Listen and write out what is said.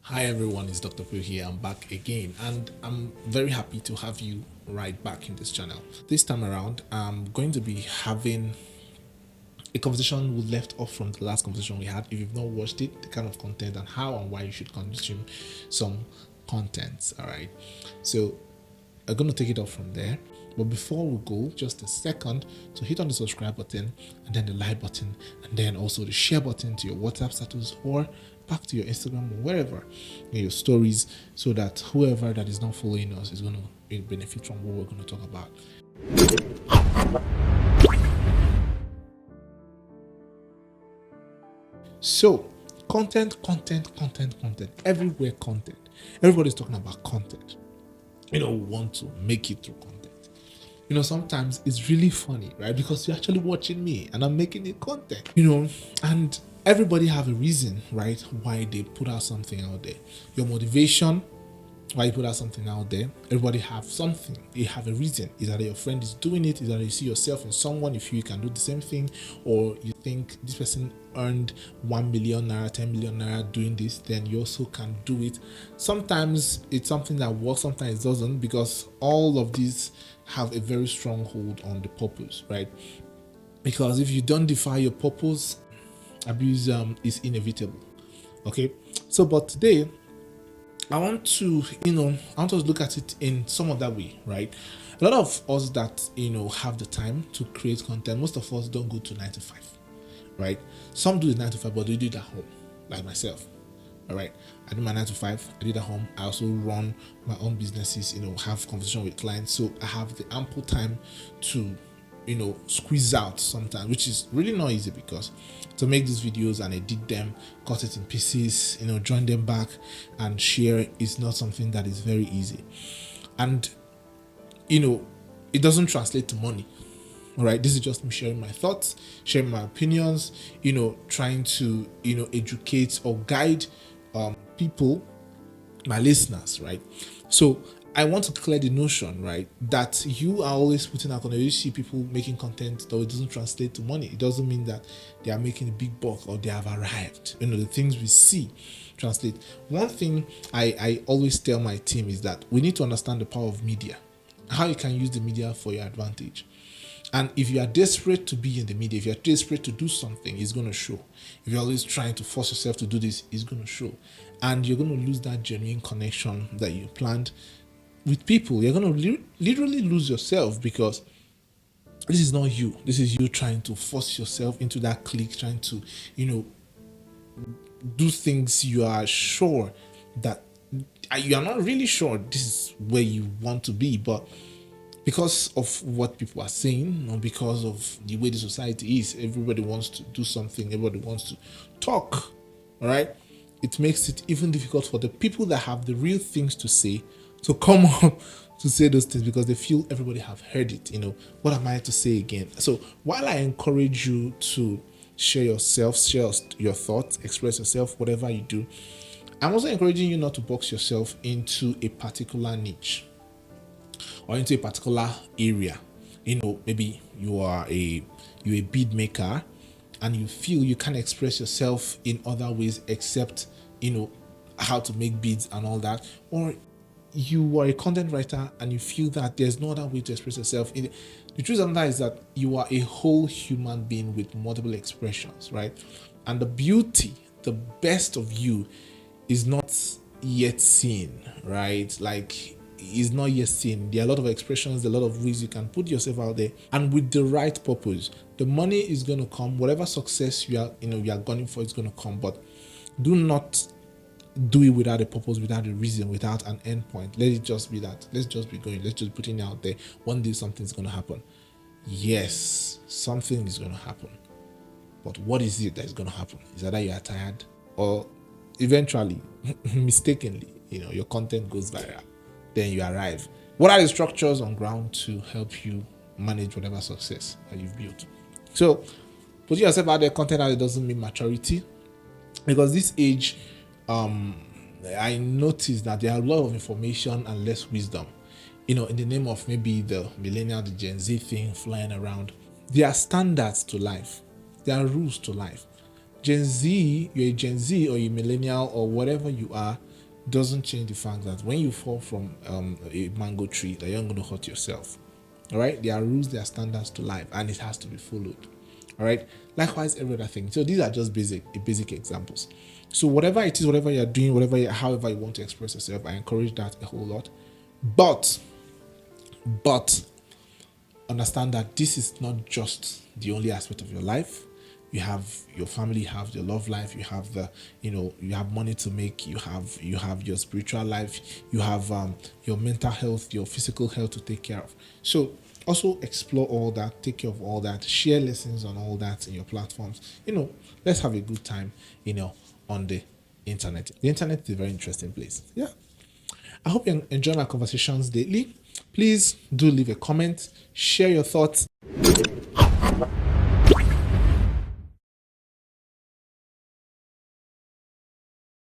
Hi everyone, it's Dr. Pooh here. I'm back again and I'm very happy to have you right back in this channel. This time around, I'm going to be having a conversation we left off from the last conversation we had. If you've not watched it, the kind of content and how and why you should consume some content. All right. So I'm going to take it off from there. But before we go, just a second to hit on the subscribe button and then the like button and then also the share button to your WhatsApp status or back to your Instagram or wherever in your stories so that whoever that is not following us is going to benefit from what we're going to talk about. So, content. Everywhere content. Everybody's talking about content. Want to make it through content. Sometimes it's really funny, right? Because you're actually watching me and I'm making it content, and everybody have a reason, right? Why they put out something out there. Your motivation, why you put out something out there. Everybody have something. They have a reason. Is that your friend is doing it? Is that you see yourself in someone if you can do the same thing, or you think this person earned 1 million naira, 10 million naira doing this, then you also can do it. Sometimes it's something that works, sometimes it doesn't, because all of these have a very strong hold on the purpose, right? Because if you don't define your purpose, abuse is inevitable. Okay, so but today I want to, look at it in some of that way, right? A lot of us that, have the time to create content, most of us don't go to 9 to 5, right? Some do the 9 to 5, but they do it at home, like myself. All right. I do my 9 to 5. I do it at home. I also run my own businesses, have conversation with clients. So I have the ample time to, squeeze out sometimes, which is really not easy because to make these videos and edit them, cut it in pieces, join them back and share is not something that is very easy. And, it doesn't translate to money. All right, this is just me sharing my thoughts, sharing my opinions, trying to, educate or guide people, my listeners, right? So I want to clear the notion, right, that you are always putting out content. You see people making content, though it doesn't translate to money. It doesn't mean that they are making a big buck or they have arrived. The things we see translate. One thing I always tell my team is that we need to understand the power of media, how you can use the media for your advantage. And if you are desperate to be in the media, if you're desperate to do something, it's going to show. If you're always trying to force yourself to do this, it's going to show. And you're going to lose that genuine connection that you planned with people. You're going to literally lose yourself because this is not you. This is you trying to force yourself into that clique, trying to, do things you are sure that you are not really sure this is where you want to be, but because of what people are saying, or because of the way the society is, everybody wants to do something, everybody wants to talk, all right? It makes it even difficult for the people that have the real things to say to come up to say those things because they feel everybody have heard it. What am I to say again? So while I encourage you to share yourself, share your thoughts, express yourself, whatever you do, I'm also encouraging you not to box yourself into a particular niche or into a particular area. Maybe you're a bead maker and you feel you can't express yourself in other ways except how to make beads and all that, or you are a content writer and you feel that there's no other way to express yourself. The truth of that is that you are a whole human being with multiple expressions, right? And the best of you is not yet seen, right? Like, is not yet seen. There are a lot of expressions, a lot of ways you can put yourself out there, and with the right purpose, the money is going to come. Whatever success you are gunning for is going to come. But do not do it without a purpose, without a reason, without an end point. Let it just be that. Let's just be going. Let's just put it out there. One day something's going to happen. Yes, something is going to happen. But what is it that is going to happen? Is that you are tired, or eventually, mistakenly, your content goes viral. Then you arrive. What are the structures on ground to help you manage whatever success that you've built? So, putting yourself out there, content out there doesn't mean maturity, because this age, I noticed that there are a lot of information and less wisdom. In the name of maybe the millennial, the Gen Z thing flying around. There are standards to life. There are rules to life. Gen Z, you're a Gen Z or a millennial or whatever you are, doesn't change the fact that when you fall from a mango tree, that you're not going to hurt yourself. All right, there are rules, there are standards to life, and it has to be followed. All right, likewise, every other thing. So these are just basic examples. So whatever it is, whatever you're doing, however you want to express yourself, I encourage that a whole lot. But understand that this is not just the only aspect of your life. You have your family, you have your love life, you have you have money to make, you have your spiritual life, you have your mental health, your physical health to take care of. So also explore all that, take care of all that, share lessons on all that in your platforms. Let's have a good time, on the internet. The internet is a very interesting place. Yeah. I hope you enjoy my conversations daily. Please do leave a comment, share your thoughts.